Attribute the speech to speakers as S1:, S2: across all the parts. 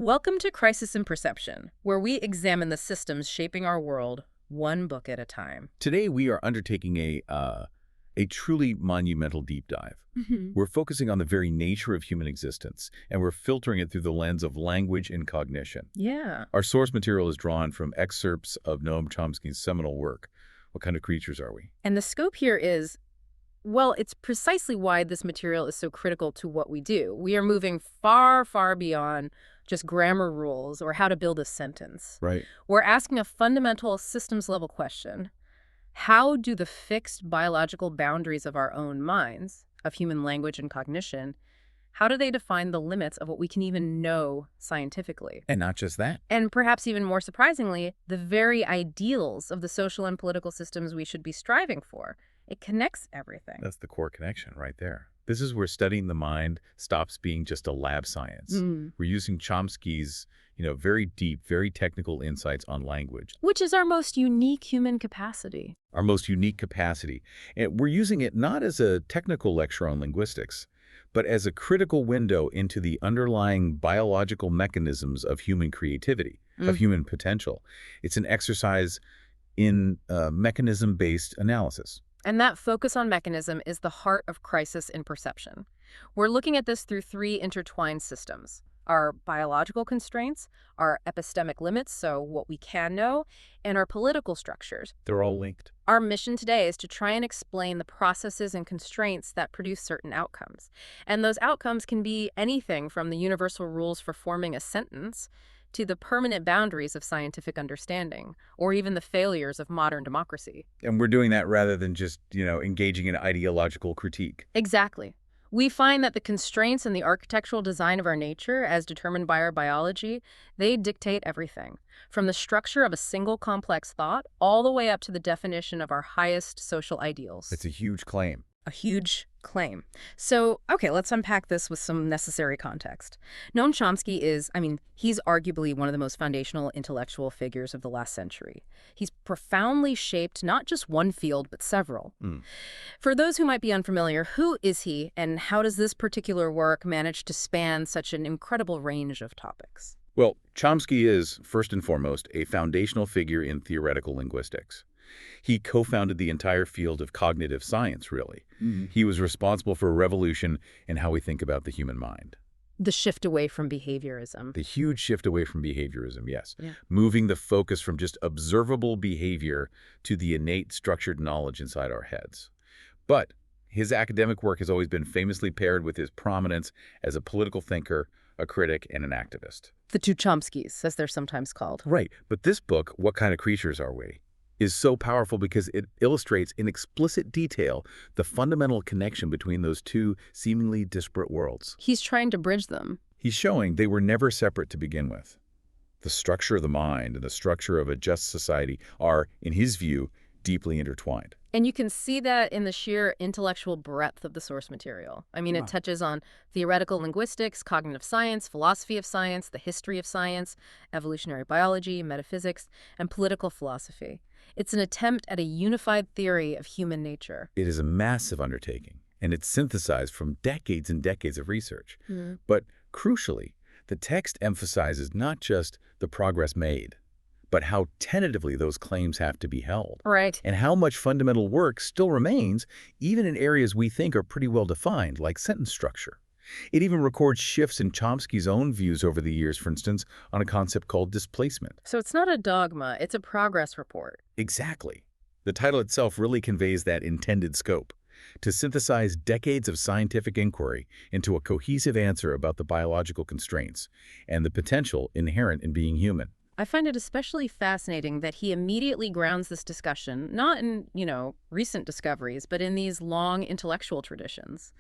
S1: Welcome to Crisis in Perception, where we examine the systems shaping our world, one book at a time.
S2: Today, we are undertaking a truly monumental deep dive. We're focusing on the very nature of human existence, and we're filtering it through the lens of language and cognition.
S1: Yeah.
S2: Our source material is drawn from excerpts of Noam Chomsky's seminal work. What kind of creatures are we?
S1: And the scope here is, well, it's precisely why this material is so critical to what we do. We are moving far, far beyond just grammar rules or how to build a sentence.
S2: Right.
S1: We're asking a fundamental systems-level question. How do the fixed biological boundaries of our own minds, of human language and cognition, how do they define the limits of what we can even know scientifically?
S2: And not just that.
S1: And perhaps even more surprisingly, the very ideals of the social and political systems we should be striving for. It connects everything.
S2: That's the core connection right there. This is where studying the mind stops being just a lab science. We're using Chomsky's, very deep, very technical insights on language.
S1: Which is our most unique human capacity.
S2: Our most unique capacity. And we're using it not as a technical lecture on linguistics, but as a critical window into the underlying biological mechanisms of human creativity, of human potential. It's an exercise in mechanism-based analysis.
S1: And that focus on mechanism is the heart of Crisis in Perception. We're looking at this through three intertwined systems: our biological constraints, our epistemic limits, so what we can know, and our political structures.
S2: They're all linked.
S1: Our mission today is to try and explain the processes and constraints that produce certain outcomes. And those outcomes can be anything from the universal rules for forming a sentence to the permanent boundaries of scientific understanding, or even the failures of modern democracy.
S2: And we're doing that rather than just, engaging in ideological critique.
S1: Exactly. We find that the constraints and the architectural design of our nature, as determined by our biology, they dictate everything, from the structure of a single complex thought all the way up to the definition of our highest social ideals.
S2: It's a huge claim.
S1: A huge claim. So, okay, let's unpack this with some necessary context. Noam Chomsky is, he's arguably one of the most foundational intellectual figures of the last century. He's profoundly shaped not just one field, but several. For those who might be unfamiliar, who is he, and how does this particular work manage to span such an incredible range of topics?
S2: Well, Chomsky is, first and foremost, a foundational figure in theoretical linguistics. He co-founded the entire field of cognitive science, really. He was responsible for a revolution in how we think about the human mind.
S1: The shift away from behaviorism.
S2: The huge shift away from behaviorism, yes.
S1: Yeah.
S2: Moving the focus from just observable behavior to the innate structured knowledge inside our heads. But his academic work has always been famously paired with his prominence as a political thinker, a critic, and an activist.
S1: The two Chomskys, as they're sometimes called.
S2: Right. But this book, What Kind of Creatures Are We?, is so powerful because it illustrates in explicit detail the fundamental connection between those two seemingly disparate worlds.
S1: He's trying to bridge them.
S2: He's showing they were never separate to begin with. The structure of the mind and the structure of a just society are, in his view, deeply intertwined.
S1: And you can see that in the sheer intellectual breadth of the source material. It touches on theoretical linguistics, cognitive science, philosophy of science, the history of science, evolutionary biology, metaphysics, and political philosophy. It's an attempt at a unified theory of human nature.
S2: It is a massive undertaking, and it's synthesized from decades and decades of research. But crucially, the text emphasizes not just the progress made, but how tentatively those claims have to be held.
S1: Right.
S2: And how much fundamental work still remains, even in areas we think are pretty well defined, like sentence structure. It even records shifts in Chomsky's own views over the years, for instance, on a concept called displacement.
S1: So it's not a dogma, it's a progress report.
S2: Exactly. The title itself really conveys that intended scope, to synthesize decades of scientific inquiry into a cohesive answer about the biological constraints and the potential inherent in being human.
S1: I find it especially fascinating that he immediately grounds this discussion, not in, recent discoveries, but in these long intellectual traditions.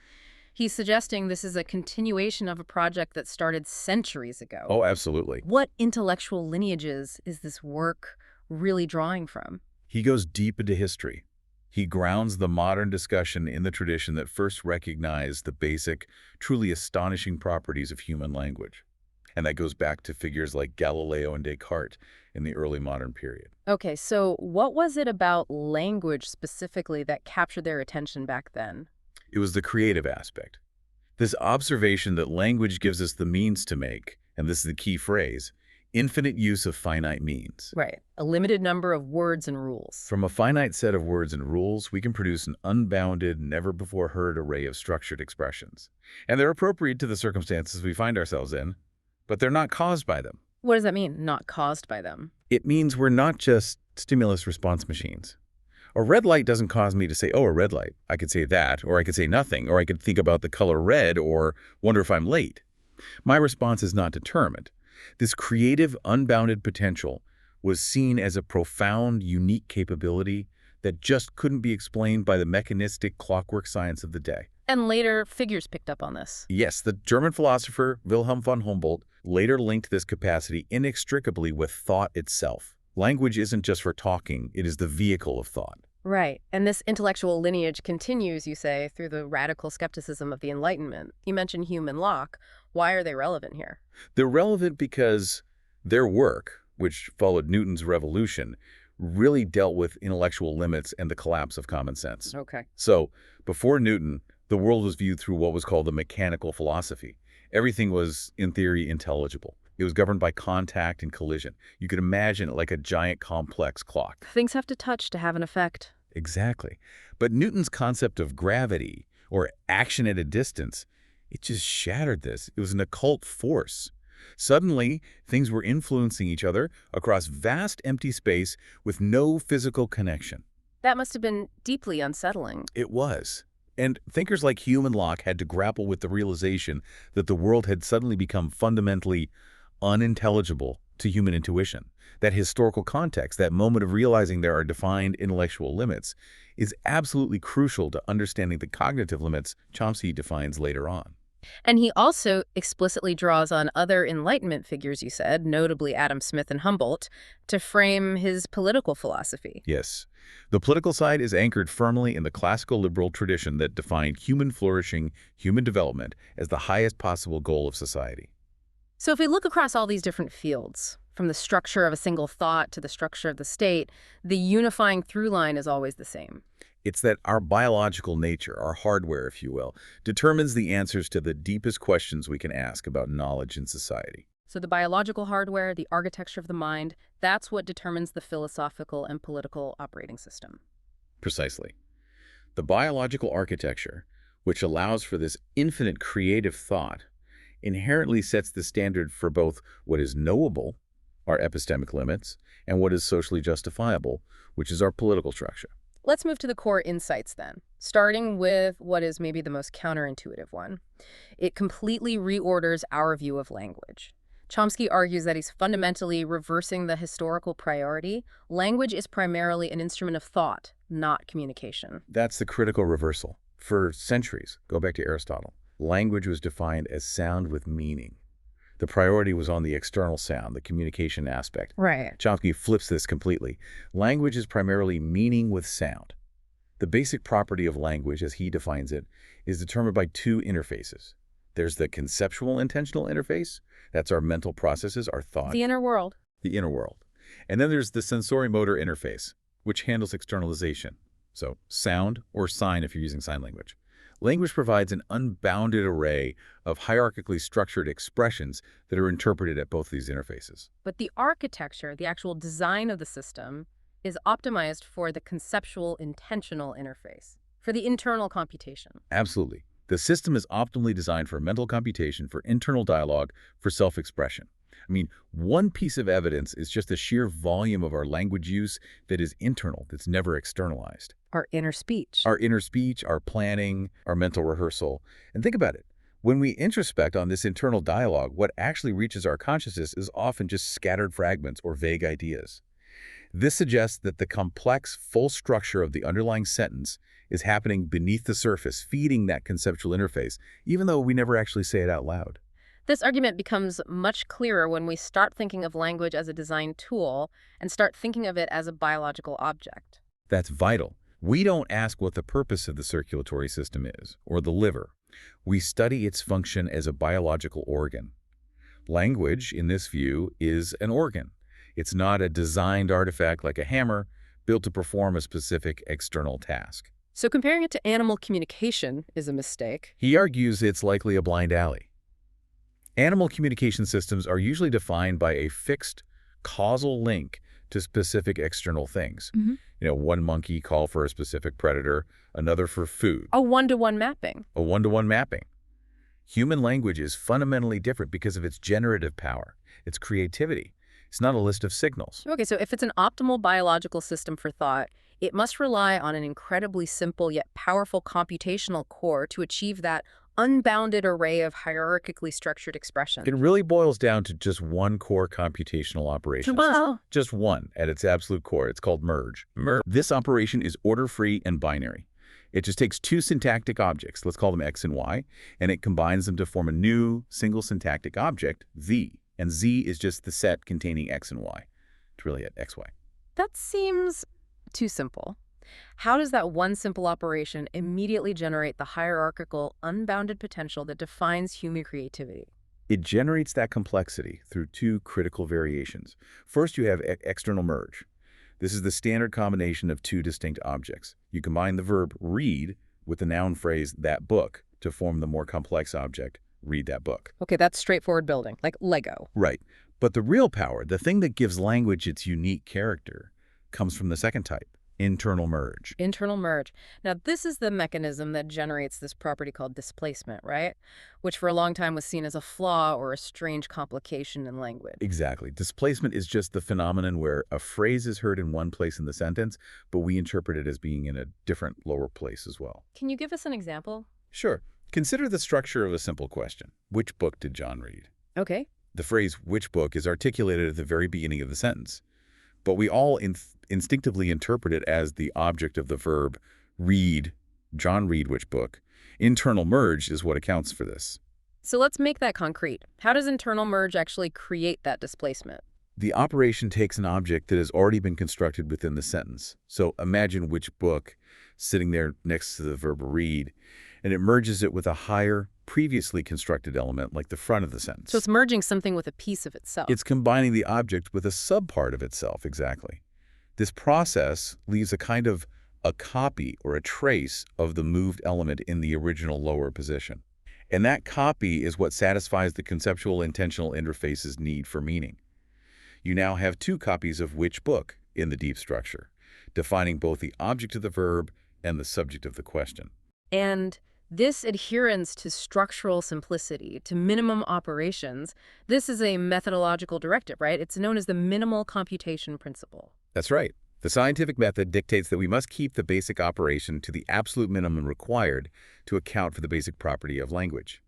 S1: He's suggesting this is a continuation of a project that started centuries ago.
S2: Oh, absolutely.
S1: What intellectual lineages is this work really drawing from?
S2: He goes deep into history. He grounds the modern discussion in the tradition that first recognized the basic, truly astonishing properties of human language. And that goes back to figures like Galileo and Descartes in the early modern period.
S1: Okay, so what was it about language specifically that captured their attention back then?
S2: It was the creative aspect. This observation that language gives us the means to make, and this is the key phrase, infinite use of finite means.
S1: Right. A limited number of words and rules.
S2: From a finite set of words and rules, we can produce an unbounded, never-before-heard array of structured expressions. And they're appropriate to the circumstances we find ourselves in, but they're not caused by them.
S1: What does that mean, not caused by them?
S2: It means we're not just stimulus-response machines. A red light doesn't cause me to say, oh, a red light. I could say that, or I could say nothing, or I could think about the color red, or wonder if I'm late. My response is not determined. This creative, unbounded potential was seen as a profound, unique capability that just couldn't be explained by the mechanistic clockwork science of the day.
S1: And later, figures picked up on this.
S2: Yes, the German philosopher Wilhelm von Humboldt later linked this capacity inextricably with thought itself. Language isn't just for talking, it is the vehicle of thought.
S1: Right. And this intellectual lineage continues, you say, through the radical skepticism of the Enlightenment. You mentioned Hume and Locke. Why are they relevant here?
S2: They're relevant because their work, which followed Newton's revolution, really dealt with intellectual limits and the collapse of common sense.
S1: Okay.
S2: So, before Newton, the world was viewed through what was called the mechanical philosophy. Everything was, in theory, intelligible. It was governed by contact and collision. You could imagine it like a giant complex clock.
S1: Things have to touch to have an effect.
S2: Exactly. But Newton's concept of gravity, or action at a distance, it just shattered this. It was an occult force. Suddenly, things were influencing each other across vast empty space with no physical connection.
S1: That must have been deeply unsettling.
S2: It was. And thinkers like Hume and Locke had to grapple with the realization that the world had suddenly become fundamentally unintelligible to human intuition. That historical context, that moment of realizing there are defined intellectual limits, is absolutely crucial to understanding the cognitive limits Chomsky defines later on.
S1: And he also explicitly draws on other Enlightenment figures, you said, notably Adam Smith and Humboldt, to frame his political philosophy.
S2: Yes. The political side is anchored firmly in the classical liberal tradition that defined human flourishing, human development, as the highest possible goal of society.
S1: So if we look across all these different fields, from the structure of a single thought to the structure of the state, the unifying through line is always the same.
S2: It's that our biological nature, our hardware, if you will, determines the answers to the deepest questions we can ask about knowledge in society.
S1: So the biological hardware, the architecture of the mind, that's what determines the philosophical and political operating system.
S2: Precisely. The biological architecture, which allows for this infinite creative thought, inherently sets the standard for both what is knowable, our epistemic limits, and what is socially justifiable, which is our political structure.
S1: Let's move to the core insights then, starting with what is maybe the most counterintuitive one. It completely reorders our view of language. Chomsky argues that he's fundamentally reversing the historical priority. Language is primarily an instrument of thought, not communication.
S2: That's the critical reversal. For centuries, go back to Aristotle, language was defined as sound with meaning. The priority was on the external sound, the communication aspect.
S1: Right.
S2: Chomsky flips this completely. Language is primarily meaning with sound. The basic property of language, as he defines it, is determined by two interfaces. There's the conceptual intentional interface. That's our mental processes, our thought.
S1: The inner world.
S2: The inner world. And then there's the sensorimotor interface, which handles externalization. So sound or sign if you're using sign language. Language provides an unbounded array of hierarchically structured expressions that are interpreted at both these interfaces.
S1: But the architecture, the actual design of the system, is optimized for the conceptual intentional interface, for the internal computation.
S2: Absolutely. The system is optimally designed for mental computation, for internal dialogue, for self-expression. I mean, one piece of evidence is just the sheer volume of our language use that is internal, that's never externalized.
S1: Our inner speech.
S2: Our inner speech, our planning, our mental rehearsal. And think about it. When we introspect on this internal dialogue, what actually reaches our consciousness is often just scattered fragments or vague ideas. This suggests that the complex, full structure of the underlying sentence is happening beneath the surface, feeding that conceptual interface, even though we never actually say it out loud.
S1: This argument becomes much clearer when we start thinking of language as a design tool and start thinking of it as a biological object.
S2: That's vital. We don't ask what the purpose of the circulatory system is, or the liver. We study its function as a biological organ. Language, in this view, is an organ. It's not a designed artifact like a hammer built to perform a specific external task.
S1: So comparing it to animal communication is a mistake.
S2: He argues it's likely a blind alley. Animal communication systems are usually defined by a fixed causal link to specific external things.
S1: Hmm.
S2: One monkey call for a specific predator, another for food,
S1: A one-to-one mapping.
S2: a one-to-one mapping. Human language is fundamentally different because of its generative power, its creativity. It's not a list of signals.
S1: Okay, so if it's an optimal biological system for thought, it must rely on an incredibly simple yet powerful computational core to achieve that unbounded array of hierarchically structured expression.
S2: It really boils down to just one core computational operation.
S1: Wow.
S2: Just one at its absolute core. It's called merge. This operation is order-free and binary. It just takes two syntactic objects, let's call them X and Y, and it combines them to form a new single syntactic object, Z. And Z is just the set containing X and Y. It's really at XY.
S1: That seems too simple. How does that one simple operation immediately generate the hierarchical, unbounded potential that defines human creativity?
S2: It generates that complexity through two critical variations. First, you have external merge. This is the standard combination of two distinct objects. You combine the verb read with the noun phrase that book to form the more complex object, read that book.
S1: Okay, that's straightforward building, like Lego.
S2: Right. But the real power, the thing that gives language its unique character, comes from the second type, internal merge.
S1: Internal merge. Now, this is the mechanism that generates this property called displacement, right? Which for a long time was seen as a flaw or a strange complication in language.
S2: Exactly. Displacement is just the phenomenon where a phrase is heard in one place in the sentence, but we interpret it as being in a different lower place as well.
S1: Can you give us an example?
S2: Sure. Consider the structure of a simple question. Which book did John read?
S1: Okay.
S2: The phrase which book is articulated at the very beginning of the sentence, but we all instinctively interpret it as the object of the verb read, John read which book. Internal merge is what accounts for this.
S1: So let's make that concrete. How does internal merge actually create that displacement?
S2: The operation takes an object that has already been constructed within the sentence. So imagine which book sitting there next to the verb read, and it merges it with a higher, previously constructed element like the front of the sentence.
S1: So it's merging something with a piece of itself.
S2: It's combining the object with a subpart of itself, exactly. This process leaves a kind of a copy or a trace of the moved element in the original lower position. And that copy is what satisfies the conceptual intensional interface's need for meaning. You now have two copies of which book in the deep structure, defining both the object of the verb and the subject of the question.
S1: And this adherence to structural simplicity, to minimum operations, this is a methodological directive, right? It's known as the minimal computation principle.
S2: That's right. The scientific method dictates that we must keep the basic operation to the absolute minimum required to account for the basic property of language.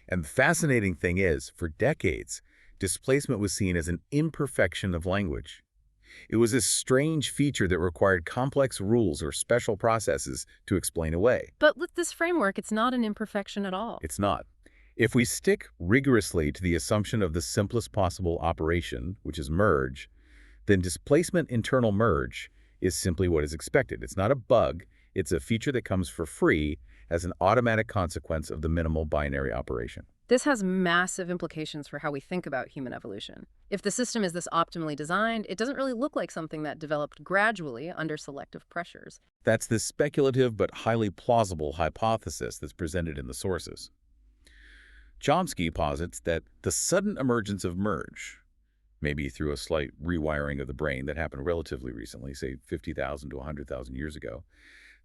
S2: And the fascinating thing is, for decades, displacement was seen as an imperfection of language. It was this strange feature that required complex rules or special processes to explain away.
S1: But with this framework, it's not an imperfection at all.
S2: It's not. If we stick rigorously to the assumption of the simplest possible operation, which is merge, then displacement internal merge is simply what is expected. It's not a bug. It's a feature that comes for free as an automatic consequence of the minimal binary operation.
S1: This has massive implications for how we think about human evolution. If the system is this optimally designed, it doesn't really look like something that developed gradually under selective pressures.
S2: That's the speculative but highly plausible hypothesis that's presented in the sources. Chomsky posits that the sudden emergence of merge, maybe through a slight rewiring of the brain that happened relatively recently, say 50,000 to 100,000 years ago,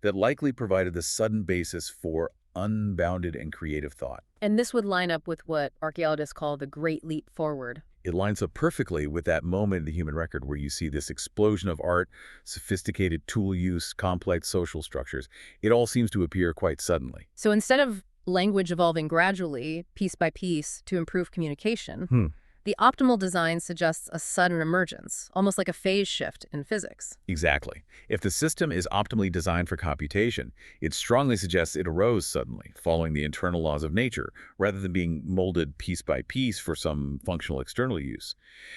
S2: that likely provided the sudden basis for unbounded and creative thought.
S1: And this would line up with what archaeologists call the Great Leap Forward.
S2: It lines up perfectly with that moment in the human record where you see this explosion of art, sophisticated tool use, complex social structures. It all seems to appear quite suddenly.
S1: So instead of language evolving gradually, piece by piece, to improve communication, the optimal design suggests a sudden emergence, almost like a phase shift in physics.
S2: Exactly. If the system is optimally designed for computation, it strongly suggests it arose suddenly, following the internal laws of nature, rather than being molded piece by piece for some functional external use.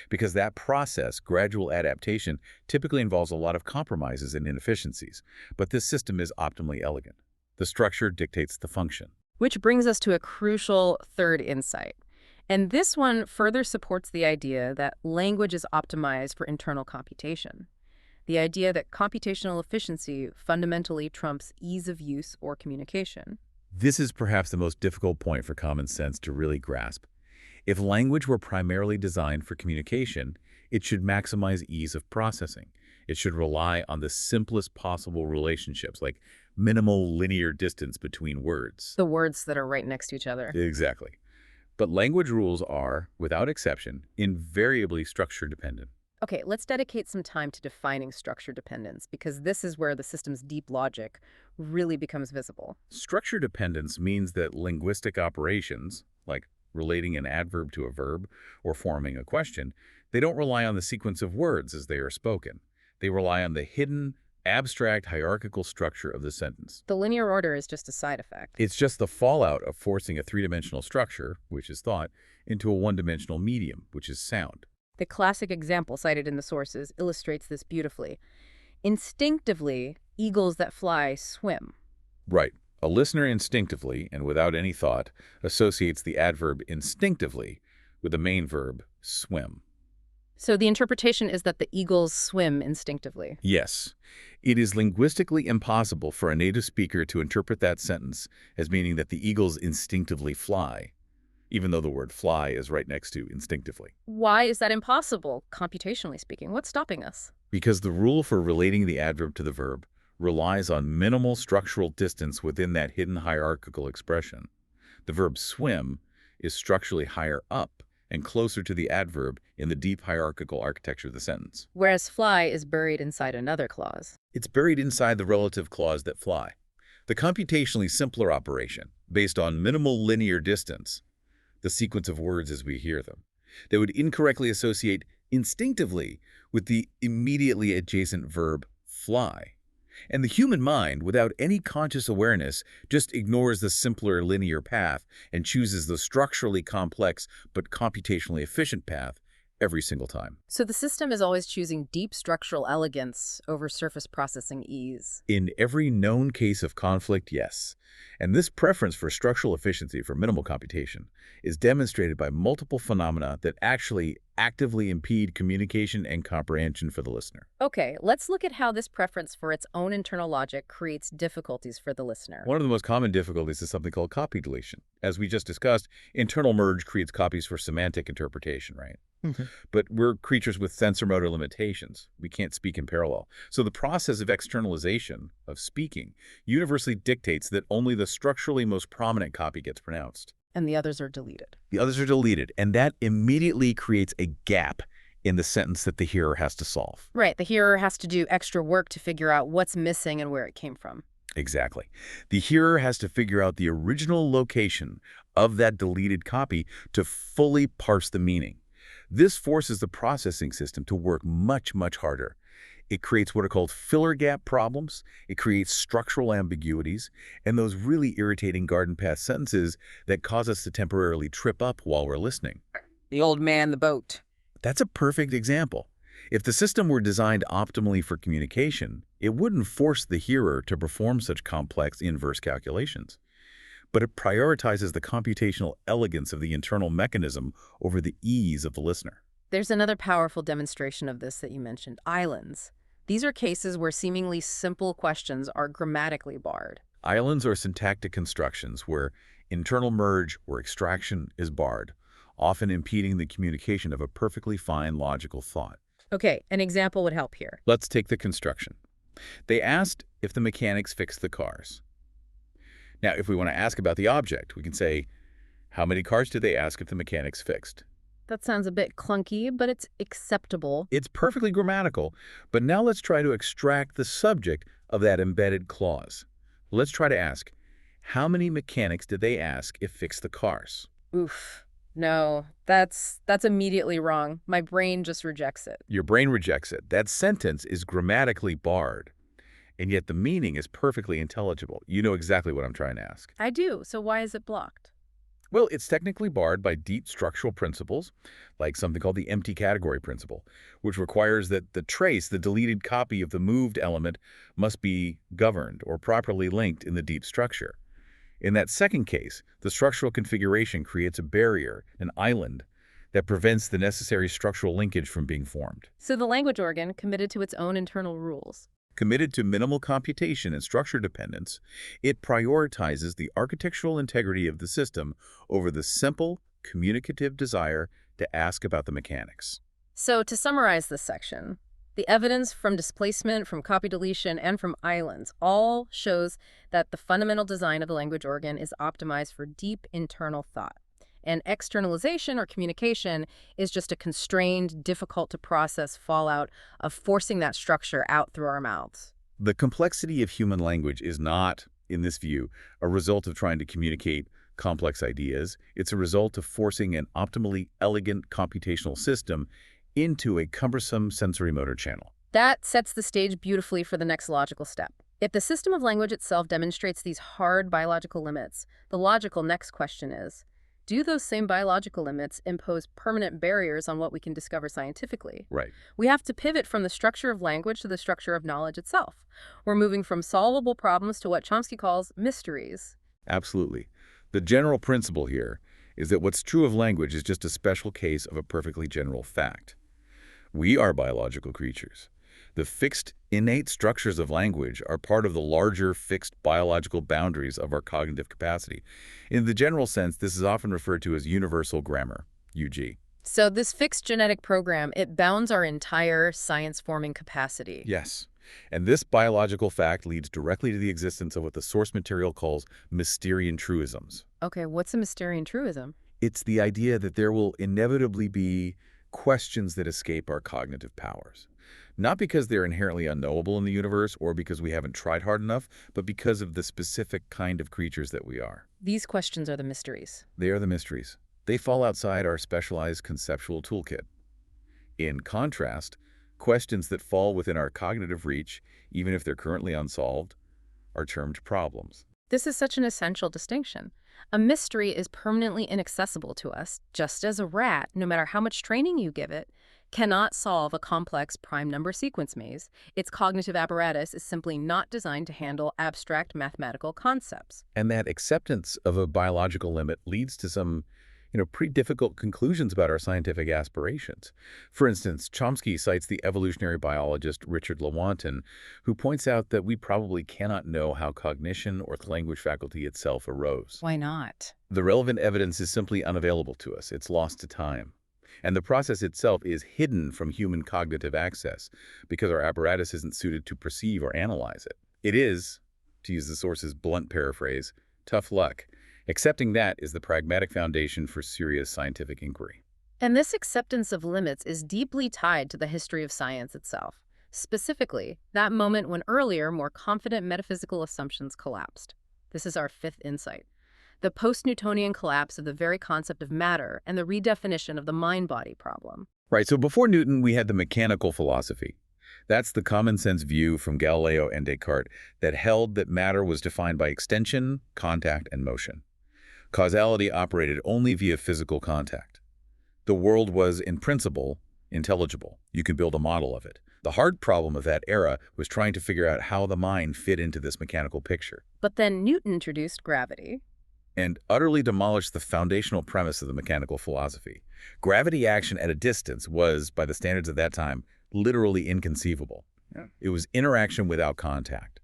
S2: Because that process, gradual adaptation, typically involves a lot of compromises and inefficiencies. But this system is optimally elegant. The structure dictates the function.
S1: Which brings us to a crucial third insight. And this one further supports the idea that language is optimized for internal computation. The idea that computational efficiency fundamentally trumps ease of use or communication.
S2: This is perhaps the most difficult point for common sense to really grasp. If language were primarily designed for communication, it should maximize ease of processing. It should rely on the simplest possible relationships, like minimal linear distance between words.
S1: The words that are right next to each other.
S2: Exactly. But language rules are, without exception, invariably structure dependent.
S1: Okay, let's dedicate some time to defining structure dependence, because this is where the system's deep logic really becomes visible.
S2: Structure dependence means that linguistic operations, like relating an adverb to a verb or forming a question, they don't rely on the sequence of words as they are spoken. They rely on the hidden, abstract hierarchical structure of the sentence.
S1: The linear order is just a side effect.
S2: It's just the fallout of forcing a three-dimensional structure, which is thought, into a one-dimensional medium, which is sound.
S1: The classic example cited in the sources illustrates this beautifully. Instinctively, eagles that fly swim.
S2: Right. A listener instinctively, and without any thought, associates the adverb instinctively with the main verb, swim.
S1: So the interpretation is that the eagles swim instinctively.
S2: Yes. It is linguistically impossible for a native speaker to interpret that sentence as meaning that the eagles instinctively fly, even though the word fly is right next to instinctively.
S1: Why is that impossible, computationally speaking? What's stopping us?
S2: Because the rule for relating the adverb to the verb relies on minimal structural distance within that hidden hierarchical expression. The verb swim is structurally higher up and closer to the adverb in the deep hierarchical architecture of the sentence.
S1: Whereas fly is buried inside another clause.
S2: It's buried inside the relative clause that fly. The computationally simpler operation, based on minimal linear distance, the sequence of words as we hear them, that would incorrectly associate instinctively with the immediately adjacent verb fly. And the human mind, without any conscious awareness, just ignores the simpler linear path and chooses the structurally complex but computationally efficient path every single time.
S1: So the system is always choosing deep structural elegance over surface processing ease.
S2: In every known case of conflict, yes. And this preference for structural efficiency for minimal computation is demonstrated by multiple phenomena that actually actively impede communication and comprehension for the listener.
S1: Okay, let's look at how this preference for its own internal logic creates difficulties for the listener.
S2: One of the most common difficulties is something called copy deletion. As we just discussed, internal merge creates copies for semantic interpretation, right? But we're creatures with sensor motor limitations. We can't speak in parallel. So the process of externalization, of speaking, universally dictates that only the structurally most prominent copy gets pronounced.
S1: And the others are deleted.
S2: The others are deleted, and that immediately creates a gap in the sentence that the hearer has to solve.
S1: Right, the hearer has to do extra work to figure out what's missing and where it came from.
S2: Exactly. The hearer has to figure out the original location of that deleted copy to fully parse the meaning. This forces the processing system to work much, much harder. It creates what are called filler gap problems. It creates structural ambiguities and those really irritating garden path sentences that cause us to temporarily trip up while we're listening.
S1: The old man, the boat.
S2: That's a perfect example. If the system were designed optimally for communication, it wouldn't force the hearer to perform such complex inverse calculations. But it prioritizes the computational elegance of the internal mechanism over the ease of the listener.
S1: There's another powerful demonstration of this that you mentioned, islands. These are cases where seemingly simple questions are grammatically barred.
S2: Islands are syntactic constructions where internal merge or extraction is barred, often impeding the communication of a perfectly fine logical thought.
S1: Okay, an example would help here.
S2: Let's take the construction. They asked if the mechanics fixed the cars. Now, if we want to ask about the object, we can say, how many cars did they ask if the mechanics fixed?
S1: That sounds a bit clunky, but it's acceptable.
S2: It's perfectly grammatical, but now let's try to extract the subject of that embedded clause. Let's try to ask, how many mechanics did they ask if fixed the cars?
S1: Oof. No, that's immediately wrong. My brain just rejects it.
S2: Your brain rejects it. That sentence is grammatically barred, and yet the meaning is perfectly intelligible. You know exactly what I'm trying to ask.
S1: I do, so why is it blocked?
S2: Well, it's technically barred by deep structural principles, like something called the empty category principle, which requires that the trace, the deleted copy of the moved element, must be governed or properly linked in the deep structure. In that second case, the structural configuration creates a barrier, an island, that prevents the necessary structural linkage from being formed.
S1: So the language organ, committed to its own internal rules.
S2: Committed to minimal computation and structure dependence, it prioritizes the architectural integrity of the system over the simple, communicative desire to ask about the mechanics.
S1: So to summarize this section, the evidence from displacement, from copy deletion, and from islands all shows that the fundamental design of the language organ is optimized for deep internal thought. And externalization or communication is just a constrained, difficult-to-process fallout of forcing that structure out through our mouths.
S2: The complexity of human language is not, in this view, a result of trying to communicate complex ideas. It's a result of forcing an optimally elegant computational system into a cumbersome sensory motor channel.
S1: That sets the stage beautifully for the next logical step. If the system of language itself demonstrates these hard biological limits, the logical next question is, do those same biological limits impose permanent barriers on what we can discover scientifically?
S2: Right.
S1: We have to pivot from the structure of language to the structure of knowledge itself. We're moving from solvable problems to what Chomsky calls mysteries.
S2: Absolutely. The general principle here is that what's true of language is just a special case of a perfectly general fact. We are biological creatures. The fixed, innate structures of language are part of the larger, fixed biological boundaries of our cognitive capacity. In the general sense, this is often referred to as universal grammar, UG.
S1: So this fixed genetic program, it bounds our entire science-forming capacity.
S2: Yes. And this biological fact leads directly to the existence of what the source material calls Mysterian truisms.
S1: Okay, what's a Mysterian truism?
S2: It's the idea that there will inevitably be questions that escape our cognitive powers. Not because they're inherently unknowable in the universe or because we haven't tried hard enough, but because of the specific kind of creatures that we are.
S1: These questions are the mysteries.
S2: They are the mysteries. They fall outside our specialized conceptual toolkit. In contrast, questions that fall within our cognitive reach, even if they're currently unsolved, are termed problems.
S1: This is such an essential distinction. A mystery is permanently inaccessible to us, just as a rat, no matter how much training you give it, cannot solve a complex prime number sequence maze. Its cognitive apparatus is simply not designed to handle abstract mathematical concepts.
S2: And that acceptance of a biological limit leads to some pretty difficult conclusions about our scientific aspirations. For instance, Chomsky cites the evolutionary biologist Richard Lewontin, who points out that we probably cannot know how cognition or the language faculty itself arose.
S1: Why not?
S2: The relevant evidence is simply unavailable to us. It's lost to time. And the process itself is hidden from human cognitive access because our apparatus isn't suited to perceive or analyze it. It is, to use the source's blunt paraphrase, tough luck. Accepting that is the pragmatic foundation for serious scientific inquiry.
S1: And this acceptance of limits is deeply tied to the history of science itself. Specifically, that moment when earlier, more confident metaphysical assumptions collapsed. This is our fifth insight. The post-Newtonian collapse of the very concept of matter and the redefinition of the mind-body problem.
S2: Right, so before Newton, we had the mechanical philosophy. That's the common-sense view from Galileo and Descartes that held that matter was defined by extension, contact, and motion. Causality operated only via physical contact. The world was, in principle, intelligible. You could build a model of it. The hard problem of that era was trying to figure out how the mind fit into this mechanical picture.
S1: But then Newton introduced gravity.
S2: And utterly demolished the foundational premise of the mechanical philosophy. Gravity action at a distance was, by the standards of that time, literally inconceivable. Yeah. It was interaction without contact.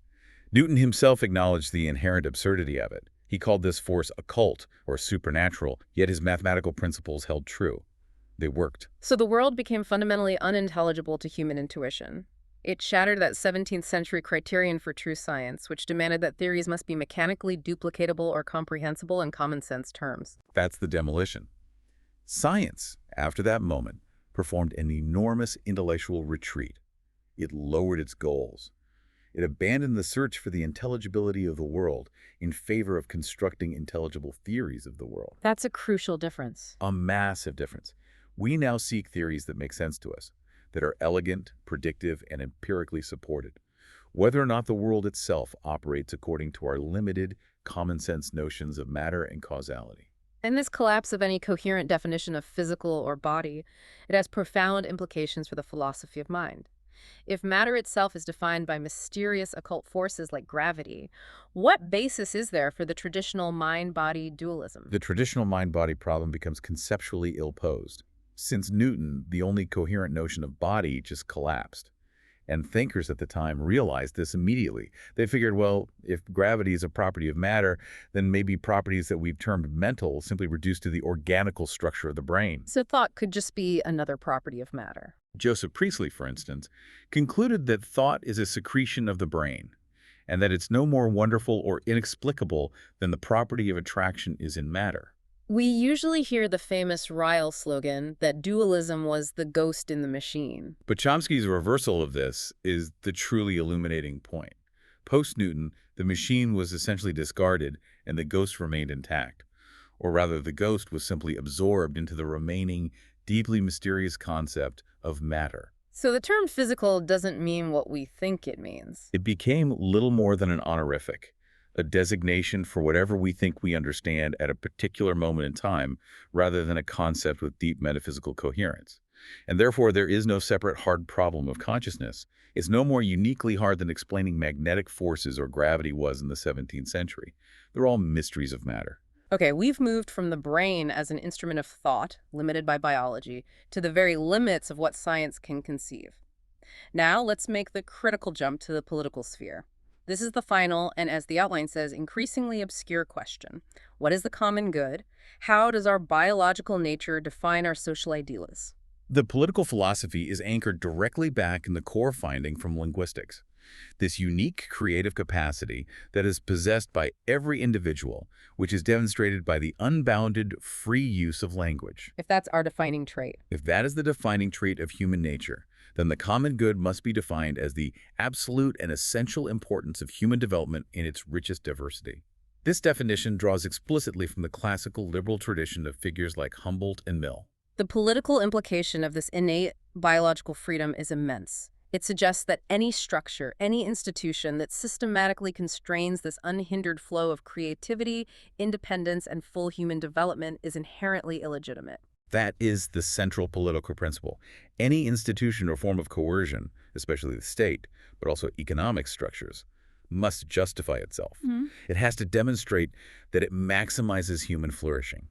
S2: Newton himself acknowledged the inherent absurdity of it. He called this force occult or supernatural, yet his mathematical principles held true. They worked.
S1: So the world became fundamentally unintelligible to human intuition. It shattered that 17th century criterion for true science, which demanded that theories must be mechanically duplicatable or comprehensible in common sense terms.
S2: That's the demolition. Science, after that moment, performed an enormous intellectual retreat. It lowered its goals. It abandoned the search for the intelligibility of the world in favor of constructing intelligible theories of the world.
S1: That's a crucial difference.
S2: A massive difference. We now seek theories that make sense to us, that are elegant, predictive, and empirically supported. Whether or not the world itself operates according to our limited, common-sense notions of matter and causality.
S1: And this collapse of any coherent definition of physical or body, it has profound implications for the philosophy of mind. If matter itself is defined by mysterious occult forces like gravity, what basis is there for the traditional mind-body dualism?
S2: The traditional mind-body problem becomes conceptually ill-posed. Since Newton, the only coherent notion of body just collapsed. And thinkers at the time realized this immediately. They figured, well, if gravity is a property of matter, then maybe properties that we've termed mental simply reduce to the organical structure of the brain.
S1: So thought could just be another property of matter.
S2: Joseph Priestley, for instance, concluded that thought is a secretion of the brain, and that it's no more wonderful or inexplicable than the property of attraction is in matter.
S1: We usually hear the famous Ryle slogan that dualism was the ghost in the machine.
S2: But Chomsky's reversal of this is the truly illuminating point. Post-Newton, the machine was essentially discarded and the ghost remained intact. Or rather, the ghost was simply absorbed into the remaining, deeply mysterious concept of matter.
S1: So the term physical doesn't mean what we think it means.
S2: It became little more than an honorific, a designation for whatever we think we understand at a particular moment in time, rather than a concept with deep metaphysical coherence. And therefore, there is no separate hard problem of consciousness. It's no more uniquely hard than explaining magnetic forces or gravity was in the 17th century. They're all mysteries of matter.
S1: Okay, we've moved from the brain as an instrument of thought, limited by biology, to the very limits of what science can conceive. Now, let's make the critical jump to the political sphere. This is the final, and as the outline says, increasingly obscure question. What is the common good? How does our biological nature define our social ideals?
S2: The political philosophy is anchored directly back in the core finding from linguistics. This unique creative capacity that is possessed by every individual, which is demonstrated by the unbounded, free use of language.
S1: If that's our defining trait.
S2: If that is the defining trait of human nature, then the common good must be defined as the absolute and essential importance of human development in its richest diversity. This definition draws explicitly from the classical liberal tradition of figures like Humboldt and Mill.
S1: The political implication of this innate biological freedom is immense. It suggests that any structure, any institution that systematically constrains this unhindered flow of creativity, independence, and full human development is inherently illegitimate.
S2: That is the central political principle. Any institution or form of coercion, especially the state, but also economic structures, must justify itself. It has to demonstrate that it maximizes human flourishing.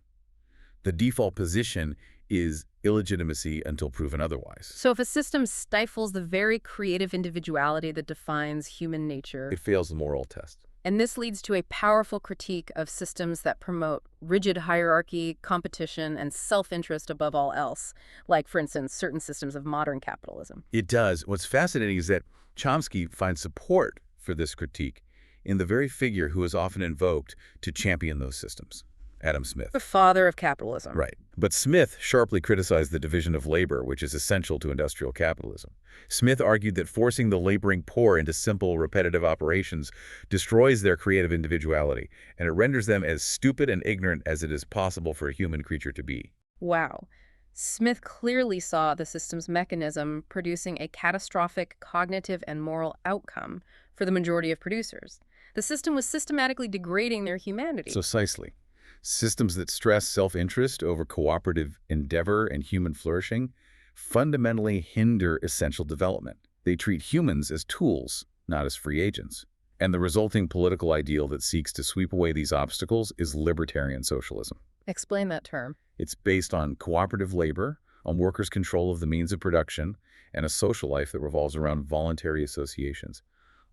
S2: The default position is illegitimacy until proven otherwise.
S1: So if a system stifles the very creative individuality that defines human nature,
S2: It fails the moral test.
S1: and this leads to a powerful critique of systems that promote rigid hierarchy, competition, and self-interest above all else, like, for instance, certain systems of modern capitalism.
S2: It does. What's fascinating is that Chomsky finds support for this critique in the very figure who is often invoked to champion those systems, Adam Smith.
S1: The father of capitalism.
S2: Right. But Smith sharply criticized the division of labor, which is essential to industrial capitalism. Smith argued that forcing the laboring poor into simple, repetitive operations destroys their creative individuality, and it renders them as stupid and ignorant as it is possible for a human creature to be.
S1: Wow. Smith clearly saw the system's mechanism producing a catastrophic cognitive and moral outcome for the majority of producers. The system was systematically degrading their humanity.
S2: Precisely. Systems that stress self-interest over cooperative endeavor and human flourishing fundamentally hinder essential development. They treat humans as tools, not as free agents. And the resulting political ideal that seeks to sweep away these obstacles is libertarian socialism.
S1: Explain that term.
S2: It's based on cooperative labor, on workers' control of the means of production, and a social life that revolves around voluntary associations.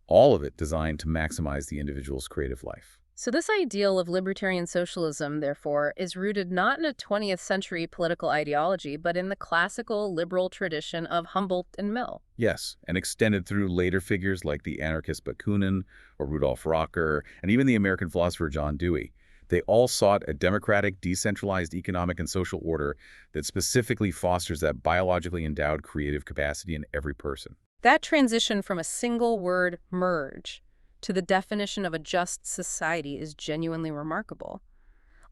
S2: All of it designed to maximize the individual's creative life.
S1: So this ideal of libertarian socialism, therefore, is rooted not in a 20th century political ideology, but in the classical liberal tradition of Humboldt and Mill.
S2: Yes, and extended through later figures like the anarchist Bakunin or Rudolf Rocker, and even the American philosopher John Dewey. They all sought a democratic, decentralized economic and social order that specifically fosters that biologically endowed creative capacity in every person.
S1: That transition from a single word, merge, to the definition of a just society is genuinely remarkable.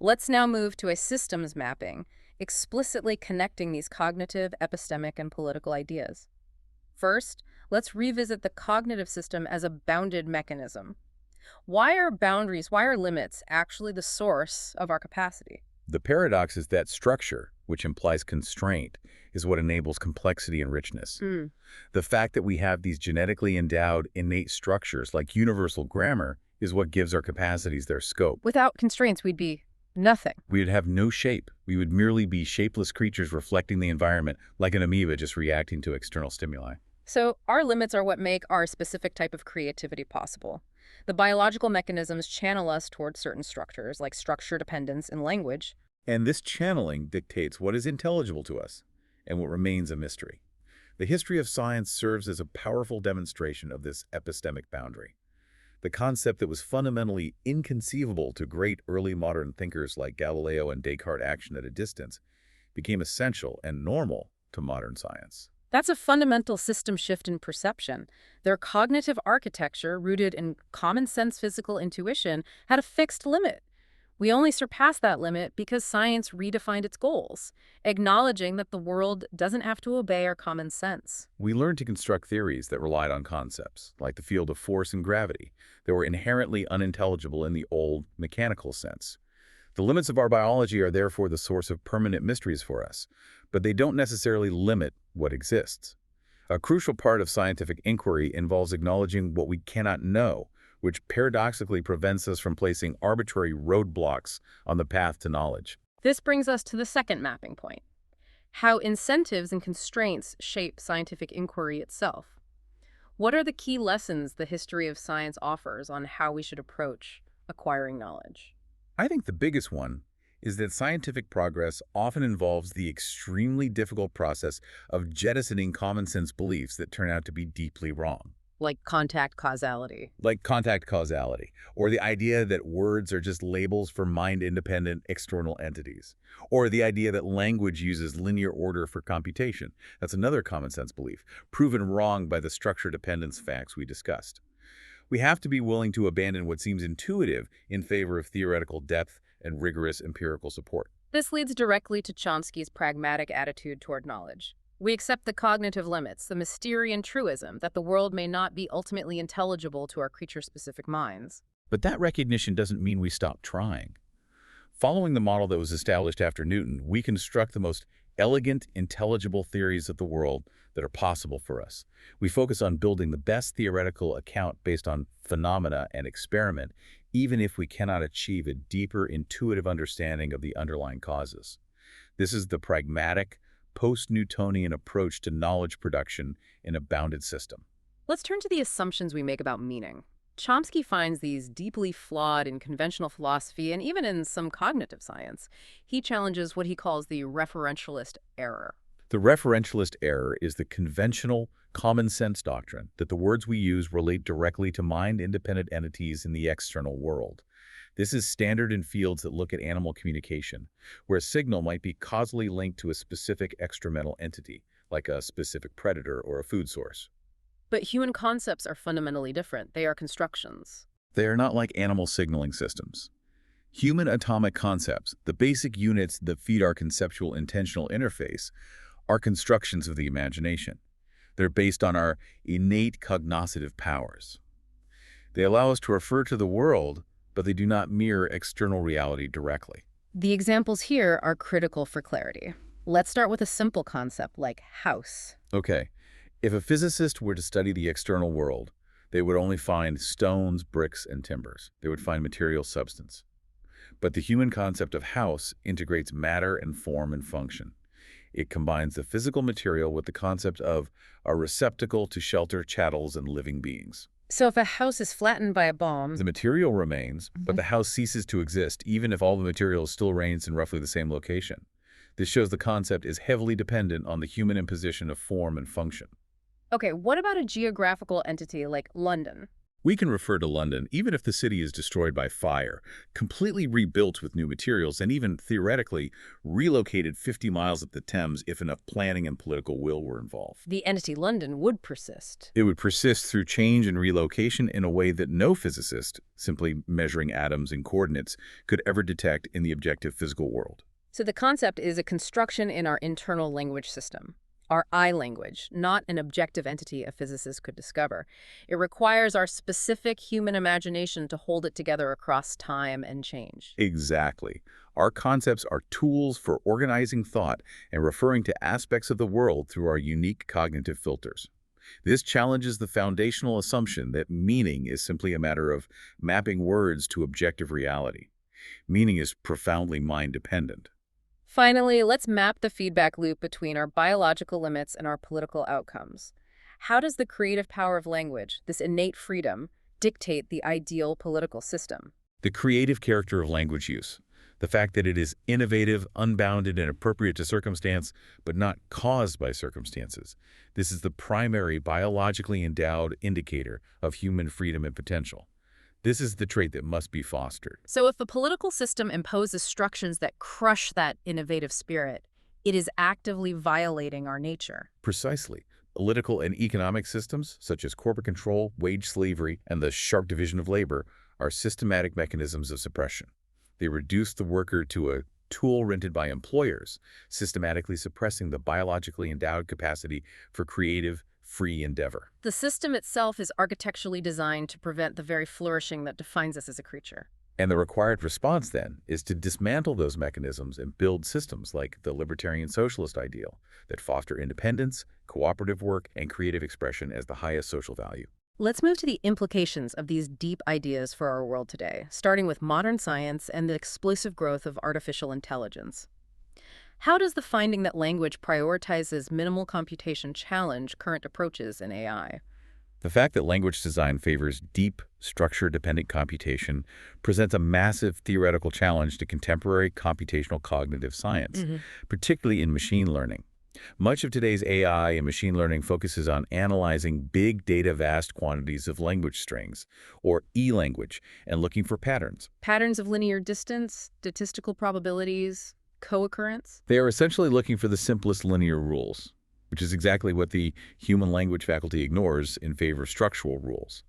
S1: Let's now move to a systems mapping, explicitly connecting these cognitive, epistemic, and political ideas. First, let's revisit the cognitive system as a bounded mechanism. Why are boundaries, why are limits actually the source of our capacity?
S2: The paradox is that structure, which implies constraint, is what enables complexity and richness. The fact that we have these genetically endowed innate structures like universal grammar is what gives our capacities their scope.
S1: Without constraints, we'd be nothing.
S2: We would have no shape. We would merely be shapeless creatures reflecting the environment, like an amoeba just reacting to external stimuli.
S1: So our limits are what make our specific type of creativity possible. The biological mechanisms channel us towards certain structures, like structure dependence in language.
S2: And this channeling dictates what is intelligible to us and what remains a mystery. The history of science serves as a powerful demonstration of this epistemic boundary. The concept that was fundamentally inconceivable to great early modern thinkers like Galileo and Descartes' action at a distance became essential and normal to modern science.
S1: That's a fundamental system shift in perception. Their cognitive architecture, rooted in common sense physical intuition, had a fixed limit. We only surpassed that limit because science redefined its goals, acknowledging that the world doesn't have to obey our common sense.
S2: We learned to construct theories that relied on concepts, like the field of force and gravity, that were inherently unintelligible in the old mechanical sense. The limits of our biology are therefore the source of permanent mysteries for us, but they don't necessarily limit what exists. A crucial part of scientific inquiry involves acknowledging what we cannot know, which paradoxically prevents us from placing arbitrary roadblocks on the path to knowledge.
S1: This brings us to the second mapping point: how incentives and constraints shape scientific inquiry itself. What are the key lessons the history of science offers on how we should approach acquiring knowledge?
S2: I think the biggest one is that scientific progress often involves the extremely difficult process of jettisoning common sense beliefs that turn out to be deeply wrong.
S1: Like contact causality.
S2: Like contact causality, or the idea that words are just labels for mind-independent external entities, or the idea that language uses linear order for computation. That's another common sense belief, proven wrong by the structure dependence facts we discussed. We have to be willing to abandon what seems intuitive in favor of theoretical depth and rigorous empirical support.
S1: This leads directly to Chomsky's pragmatic attitude toward knowledge. We accept the cognitive limits, the Mysterian truism that the world may not be ultimately intelligible to our creature-specific minds.
S2: But that recognition doesn't mean we stop trying. Following the model that was established after Newton, we construct the most elegant, intelligible theories of the world that are possible for us. We focus on building the best theoretical account based on phenomena and experiment, even if we cannot achieve a deeper intuitive understanding of the underlying causes. This is the pragmatic, post-Newtonian approach to knowledge production in a bounded system.
S1: Let's turn to the assumptions we make about meaning. Chomsky finds these deeply flawed in conventional philosophy and even in some cognitive science. He challenges what he calls the referentialist error.
S2: The referentialist error is the conventional, common-sense doctrine that the words we use relate directly to mind-independent entities in the external world. This is standard in fields that look at animal communication, where a signal might be causally linked to a specific extramental entity, like a specific predator or a food source.
S1: But human concepts are fundamentally different. They are constructions.
S2: They are not like animal signaling systems. Human atomic concepts, the basic units that feed our conceptual intentional interface, are constructions of the imagination. They're based on our innate cognoscitive powers. They allow us to refer to the world, but they do not mirror external reality directly.
S1: The examples here are critical for clarity. Let's start with a simple concept like house.
S2: Okay, if a physicist were to study the external world, they would only find stones, bricks, and timbers. They would find material substance. But the human concept of house integrates matter and form and function. It combines the physical material with the concept of a receptacle to shelter chattels and living beings.
S1: So if a house is flattened by a bomb,
S2: The material remains, but the house ceases to exist even if all the material still remains in roughly the same location. This shows the concept is heavily dependent on the human imposition of form and function.
S1: Okay, what about a geographical entity like London?
S2: We can refer to London even if the city is destroyed by fire, completely rebuilt with new materials, and even theoretically relocated 50 miles up the Thames if enough planning and political will were involved.
S1: The entity London would persist.
S2: It would persist through change and relocation in a way that no physicist, simply measuring atoms and coordinates, could ever detect in the objective physical world.
S1: So the concept is a construction in our internal language system. Our I language, not an objective entity a physicist could discover. It requires our specific human imagination to hold it together across time and change.
S2: Exactly. Our concepts are tools for organizing thought and referring to aspects of the world through our unique cognitive filters. This challenges the foundational assumption that meaning is simply a matter of mapping words to objective reality. Meaning is profoundly mind-dependent.
S1: Finally, let's map the feedback loop between our biological limits and our political outcomes. How does the creative power of language, this innate freedom, dictate the ideal political system?
S2: The creative character of language use, the fact that it is innovative, unbounded, and appropriate to circumstance, but not caused by circumstances. This is the primary biologically endowed indicator of human freedom and potential. This is the trait that must be fostered.
S1: So if a political system imposes structures that crush that innovative spirit, it is actively violating our nature.
S2: Precisely. Political and economic systems, such as corporate control, wage slavery, and the sharp division of labor, are systematic mechanisms of suppression. They reduce the worker to a tool rented by employers, systematically suppressing the biologically endowed capacity for creative, free endeavor.
S1: The system itself is architecturally designed to prevent the very flourishing that defines us as a creature.
S2: And the required response, then, is to dismantle those mechanisms and build systems like the libertarian socialist ideal that foster independence, cooperative work, and creative expression as the highest social value.
S1: Let's move to the implications of these deep ideas for our world today, starting with modern science and the explosive growth of artificial intelligence. How does the finding that language prioritizes minimal computation challenge current approaches in AI?
S2: The fact that language design favors deep, structure-dependent computation presents a massive theoretical challenge to contemporary computational cognitive science, particularly in machine learning. Much of today's AI and machine learning focuses on analyzing big data vast quantities of language strings, or e-language, and looking for patterns.
S1: Patterns of linear distance, statistical probabilities, co-occurrence?
S2: They are essentially looking for the simplest linear rules, which is exactly what the human language faculty ignores in favor of structural rules.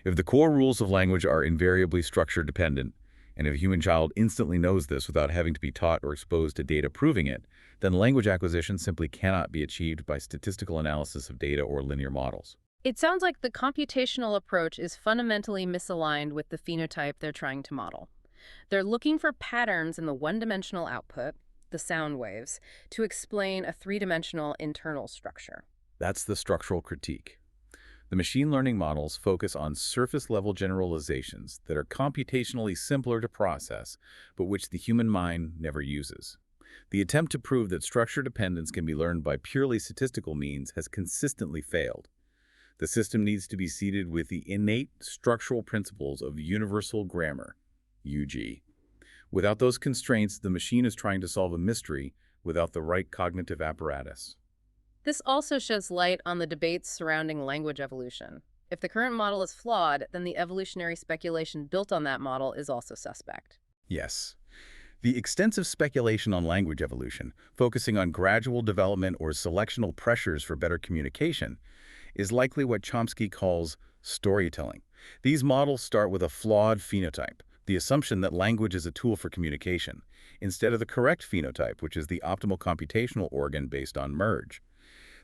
S2: If the core rules of language are invariably structure-dependent, and if a human child instantly knows this without having to be taught or exposed to data proving it, then language acquisition simply cannot be achieved by statistical analysis of data or linear models.
S1: It sounds like the computational approach is fundamentally misaligned with the phenotype they're trying to model. They're looking for patterns in the one-dimensional output, the sound waves, to explain a three-dimensional internal structure.
S2: That's the structural critique. The machine learning models focus on surface-level generalizations that are computationally simpler to process, but which the human mind never uses. The attempt to prove that structure dependence can be learned by purely statistical means has consistently failed. The system needs to be seated with the innate structural principles of universal grammar, UG. Without those constraints, the machine is trying to solve a mystery without the right cognitive apparatus.
S1: This also sheds light on the debates surrounding language evolution. If the current model is flawed, then the evolutionary speculation built on that model is also suspect.
S2: Yes. The extensive speculation on language evolution, focusing on gradual development or selectional pressures for better communication, is likely what Chomsky calls storytelling. These models start with a flawed phenotype, the assumption that language is a tool for communication, instead of the correct phenotype, which is the optimal computational organ based on merge.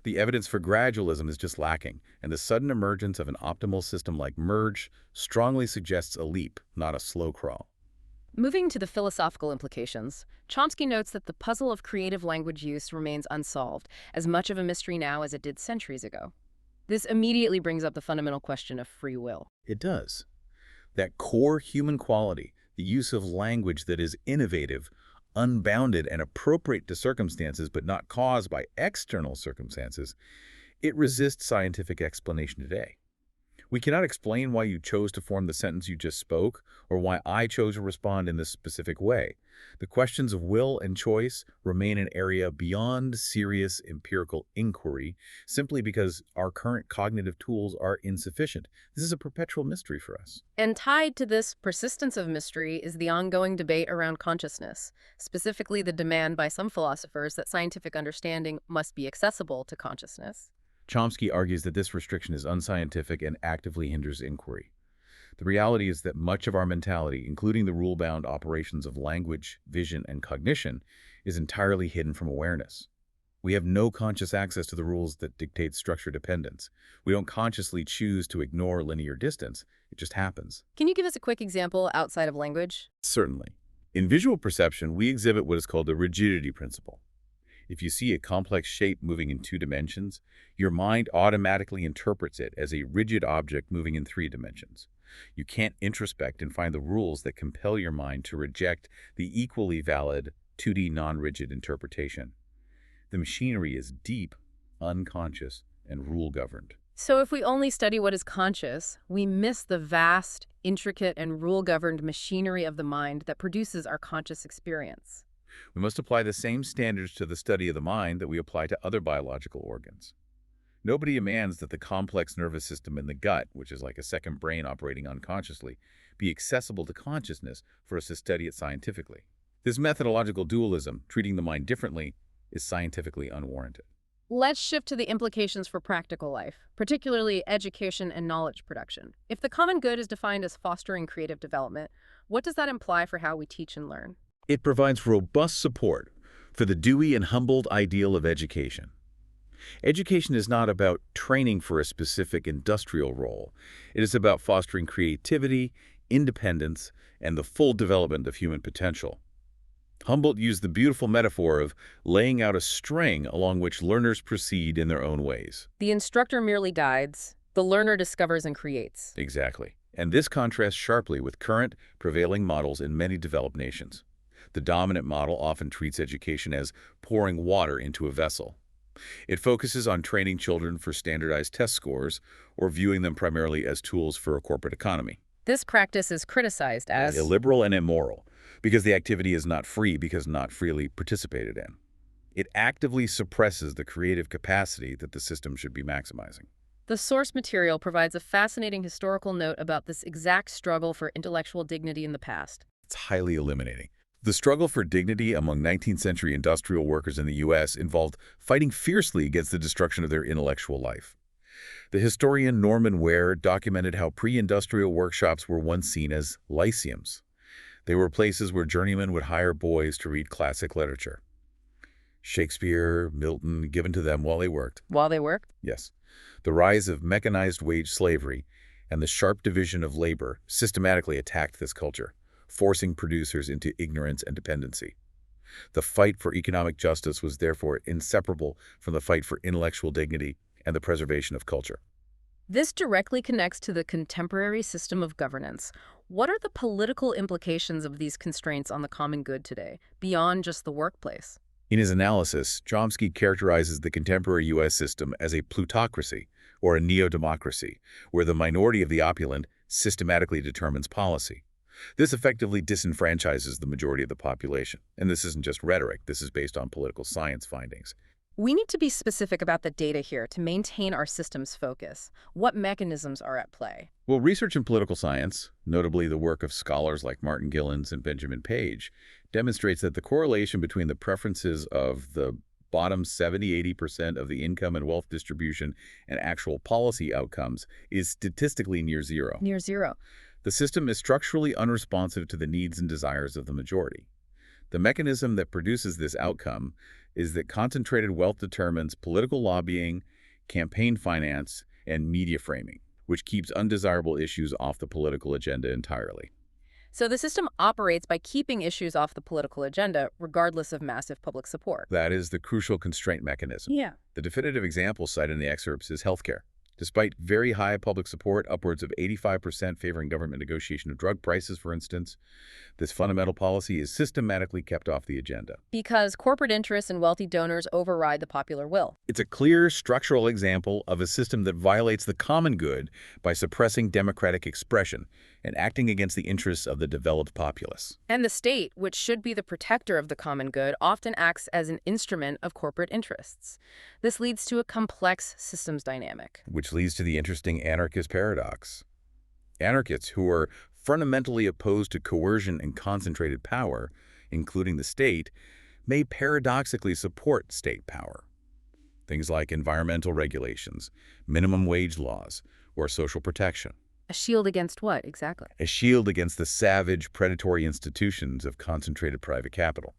S2: The evidence for gradualism is just lacking, and the sudden emergence of an optimal system like merge strongly suggests a leap, not a slow crawl.
S1: Moving to the philosophical implications, Chomsky notes that the puzzle of creative language use remains unsolved, as much of a mystery now as it did centuries ago. This immediately brings up the fundamental question of free will.
S2: It does. That core human quality, the use of language that is innovative, unbounded, and appropriate to circumstances but not caused by external circumstances, it resists scientific explanation today. We cannot explain why you chose to form the sentence you just spoke, or why I chose to respond in this specific way. The questions of will and choice remain an area beyond serious empirical inquiry, simply because our current cognitive tools are insufficient. This is a perpetual mystery for us.
S1: And tied to this persistence of mystery is the ongoing debate around consciousness, specifically the demand by some philosophers that scientific understanding must be accessible to consciousness.
S2: Chomsky argues that this restriction is unscientific and actively hinders inquiry. The reality is that much of our mentality, including the rule-bound operations of language, vision, and cognition, is entirely hidden from awareness. We have no conscious access to the rules that dictate structure dependence. We don't consciously choose to ignore linear distance. It just happens.
S1: Can you give us a quick example outside of language?
S2: Certainly. In visual perception, we exhibit what is called the rigidity principle. If you see a complex shape moving in 2 dimensions, your mind automatically interprets it as a rigid object moving in 3 dimensions. You can't introspect and find the rules that compel your mind to reject the equally valid 2D non-rigid interpretation. The machinery is deep, unconscious, and rule-governed.
S1: So if we only study what is conscious, we miss the vast, intricate, and rule-governed machinery of the mind that produces our conscious experience.
S2: We must apply the same standards to the study of the mind that we apply to other biological organs. Nobody demands that the complex nervous system in the gut, which is like a second brain operating unconsciously, be accessible to consciousness for us to study it scientifically. This methodological dualism, treating the mind differently, is scientifically unwarranted.
S1: Let's shift to the implications for practical life, particularly education and knowledge production. If the common good is defined as fostering creative development, what does that imply for how we teach and learn?
S2: It provides robust support for the dewy and humbled ideal of education. Education is not about training for a specific industrial role. It is about fostering creativity, independence, and the full development of human potential. Humboldt used the beautiful metaphor of laying out a string along which learners proceed in their own ways.
S1: The instructor merely guides, the learner discovers and creates.
S2: Exactly. And this contrasts sharply with current, prevailing models in many developed nations. The dominant model often treats education as pouring water into a vessel. It focuses on training children for standardized test scores or viewing them primarily as tools for a corporate economy.
S1: This practice is criticized as
S2: Illiberal and immoral, because the activity is not free because not freely participated in. It actively suppresses the creative capacity that the system should be maximizing.
S1: The source material provides a fascinating historical note about this exact struggle for intellectual dignity in the past.
S2: It's highly illuminating. The struggle for dignity among 19th century industrial workers in the U.S. involved fighting fiercely against the destruction of their intellectual life. The historian Norman Ware documented how pre-industrial workshops were once seen as lyceums. They were places where journeymen would hire boys to read classic literature. Shakespeare, Milton, given to them while they worked.
S1: While they worked?
S2: Yes. The rise of mechanized wage slavery and the sharp division of labor systematically attacked this culture, forcing producers into ignorance and dependency. The fight for economic justice was therefore inseparable from the fight for intellectual dignity and the preservation of culture.
S1: This directly connects to the contemporary system of governance. What are the political implications of these constraints on the common good today, beyond just the workplace?
S2: In his analysis, Chomsky characterizes the contemporary U.S. system as a plutocracy, or a neo-democracy, where the minority of the opulent systematically determines policy. This effectively disenfranchises the majority of the population. And this isn't just rhetoric. This is based on political science findings.
S1: We need to be specific about the data here to maintain our system's focus. What mechanisms are at play?
S2: Well, research in political science, notably the work of scholars like Martin Gilens and Benjamin Page, demonstrates that the correlation between the preferences of the bottom 70–80% of the income and wealth distribution and actual policy outcomes is statistically near zero.
S1: Near zero.
S2: The system is structurally unresponsive to the needs and desires of the majority. The mechanism that produces this outcome is that concentrated wealth determines political lobbying, campaign finance, and media framing, which keeps undesirable issues off the political agenda entirely.
S1: So the system operates by keeping issues off the political agenda, regardless of massive public support.
S2: That is the crucial constraint mechanism.
S1: Yeah.
S2: The definitive example cited in the excerpts is healthcare. Despite very high public support, upwards of 85% favoring government negotiation of drug prices, for instance, this fundamental policy is systematically kept off the agenda.
S1: Because corporate interests and wealthy donors override the popular will.
S2: It's a clear structural example of a system that violates the common good by suppressing democratic expression and acting against the interests of the developed populace.
S1: And the state, which should be the protector of the common good, often acts as an instrument of corporate interests. This leads to a complex systems dynamic.
S2: Which leads to the interesting anarchist paradox. Anarchists who are fundamentally opposed to coercion and concentrated power, including the state, may paradoxically support state power. Things like environmental regulations, minimum wage laws, or social protection.
S1: A shield against what, exactly?
S2: A shield against the savage, predatory institutions of concentrated private capital.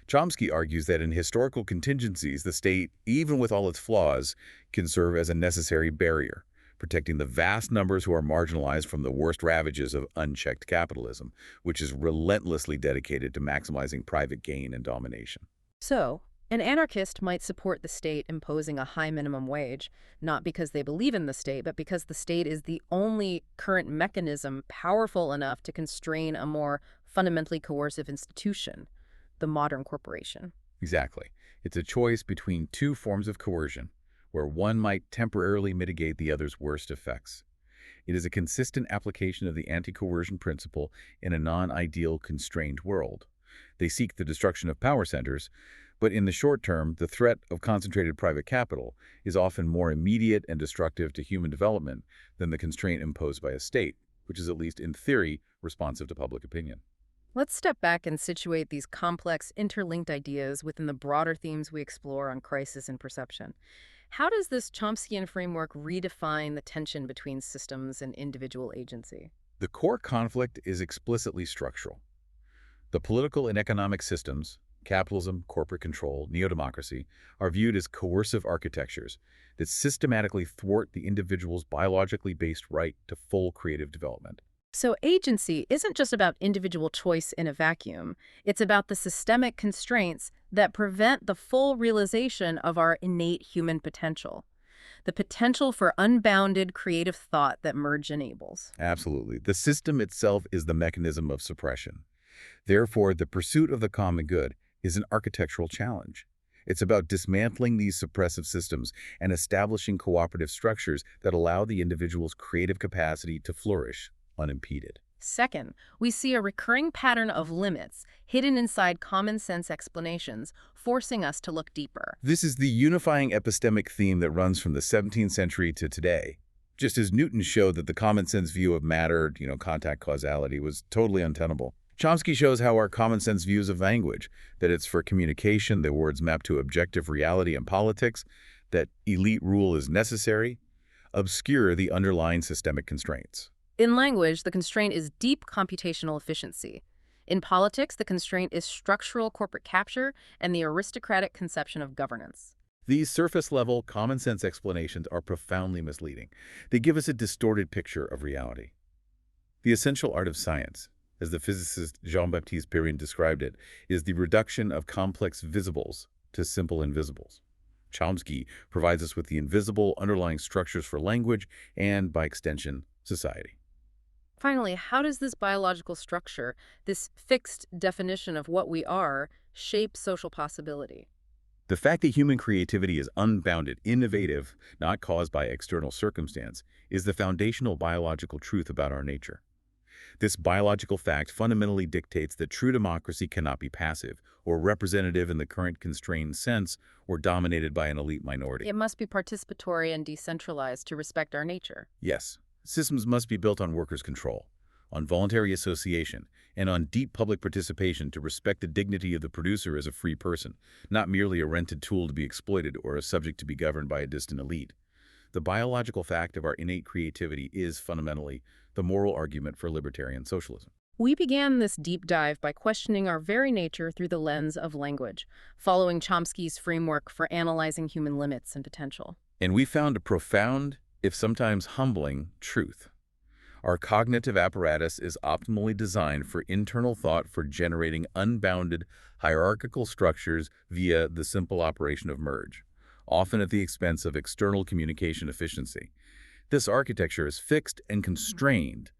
S2: Chomsky argues that in historical contingencies, the state, even with all its flaws, can serve as a necessary barrier, protecting the vast numbers who are marginalized from the worst ravages of unchecked capitalism, which is relentlessly dedicated to maximizing private gain and domination.
S1: So, an anarchist might support the state imposing a high minimum wage, not because they believe in the state, but because the state is the only current mechanism powerful enough to constrain a more fundamentally coercive institution, the modern corporation.
S2: Exactly. It's a choice between two forms of coercion, where one might temporarily mitigate the other's worst effects. It is a consistent application of the anti-coercion principle in a non-ideal constrained world. They seek the destruction of power centers, but in the short term, the threat of concentrated private capital is often more immediate and destructive to human development than the constraint imposed by a state, which is at least in theory responsive to public opinion.
S1: Let's step back and situate these complex, interlinked ideas within the broader themes we explore on crisis and perception. How does this Chomskyan framework redefine the tension between systems and individual agency?
S2: The core conflict is explicitly structural. The political and economic systems, capitalism, corporate control, neo-democracy, are viewed as coercive architectures that systematically thwart the individual's biologically based right to full creative development.
S1: So agency isn't just about individual choice in a vacuum. It's about the systemic constraints that prevent the full realization of our innate human potential. The potential for unbounded creative thought that merge enables.
S2: Absolutely. The system itself is the mechanism of suppression. Therefore, the pursuit of the common good is an architectural challenge. It's about dismantling these suppressive systems and establishing cooperative structures that allow the individual's creative capacity to flourish unimpeded.
S1: Second, we see a recurring pattern of limits hidden inside common sense explanations, forcing us to look deeper.
S2: This is the unifying epistemic theme that runs from the 17th century to today. Just as Newton showed that the common sense view of matter, contact causality, was totally untenable, Chomsky shows how our common sense views of language, that it's for communication, that words map to objective reality and politics, that elite rule is necessary, obscure the underlying systemic constraints.
S1: In language, the constraint is deep computational efficiency. In politics, the constraint is structural corporate capture and the aristocratic conception of governance.
S2: These surface-level, common-sense explanations are profoundly misleading. They give us a distorted picture of reality. The essential art of science, as the physicist Jean-Baptiste Perrin described it, is the reduction of complex visibles to simple invisibles. Chomsky provides us with the invisible underlying structures for language and, by extension, society.
S1: Finally, how does this biological structure, this fixed definition of what we are, shape social possibility?
S2: The fact that human creativity is unbounded, innovative, not caused by external circumstance, is the foundational biological truth about our nature. This biological fact fundamentally dictates that true democracy cannot be passive, or representative in the current constrained sense, or dominated by an elite minority.
S1: It must be participatory and decentralized to respect our nature.
S2: Yes, systems must be built on workers' control, on voluntary association, and on deep public participation to respect the dignity of the producer as a free person, not merely a rented tool to be exploited or a subject to be governed by a distant elite. The biological fact of our innate creativity is fundamentally the moral argument for libertarian socialism.
S1: We began this deep dive by questioning our very nature through the lens of language, following Chomsky's framework for analyzing human limits and potential.
S2: And we found a profound, if sometimes humbling, truth. Our cognitive apparatus is optimally designed for internal thought for generating unbounded hierarchical structures via the simple operation of merge, often at the expense of external communication efficiency. This architecture is fixed and constrained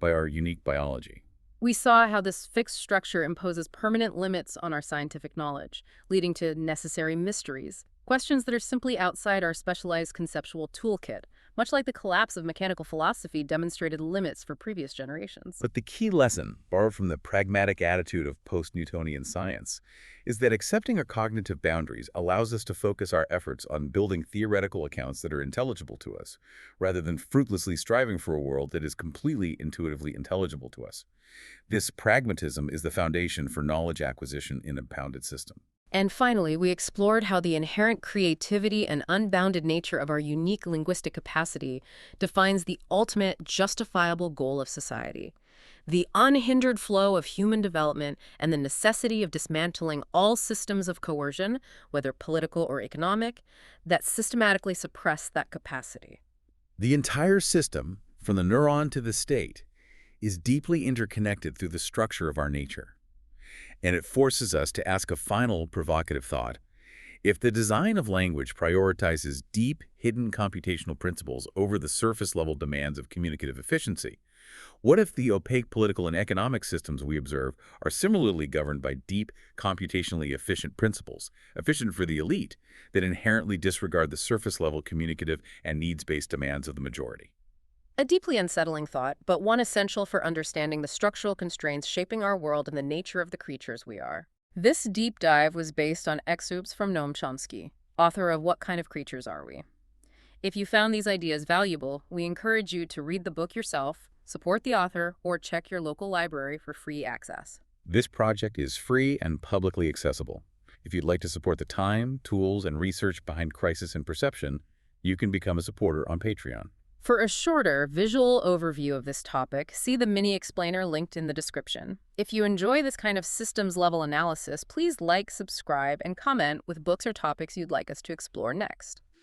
S2: by our unique biology.
S1: We saw how this fixed structure imposes permanent limits on our scientific knowledge, leading to necessary mysteries, questions that are simply outside our specialized conceptual toolkit, much like the collapse of mechanical philosophy demonstrated limits for previous generations.
S2: But the key lesson, borrowed from the pragmatic attitude of post-Newtonian science, is that accepting our cognitive boundaries allows us to focus our efforts on building theoretical accounts that are intelligible to us, rather than fruitlessly striving for a world that is completely intuitively intelligible to us. This pragmatism is the foundation for knowledge acquisition in a bounded system.
S1: And finally, we explored how the inherent creativity and unbounded nature of our unique linguistic capacity defines the ultimate justifiable goal of society: the unhindered flow of human development and the necessity of dismantling all systems of coercion, whether political or economic, that systematically suppress that capacity.
S2: The entire system, from the neuron to the state, is deeply interconnected through the structure of our nature. And it forces us to ask a final provocative thought. If the design of language prioritizes deep, hidden computational principles over the surface-level demands of communicative efficiency, What if the opaque political and economic systems we observe are similarly governed by deep, computationally efficient principles, efficient for the elite, that inherently disregard the surface-level communicative and needs-based demands of the majority?
S1: A deeply unsettling thought, but one essential for understanding the structural constraints shaping our world and the nature of the creatures we are. This deep dive was based on excerpts from Noam Chomsky, author of What Kind of Creatures Are We? If you found these ideas valuable, we encourage you to read the book yourself, support the author, or check your local library for free access.
S2: This project is free and publicly accessible. If you'd like to support the time, tools, and research behind crisis and perception, you can become a supporter on Patreon.
S1: For a shorter, visual overview of this topic, see the mini explainer linked in the description. If you enjoy this kind of systems-level analysis, please like, subscribe, and comment with books or topics you'd like us to explore next.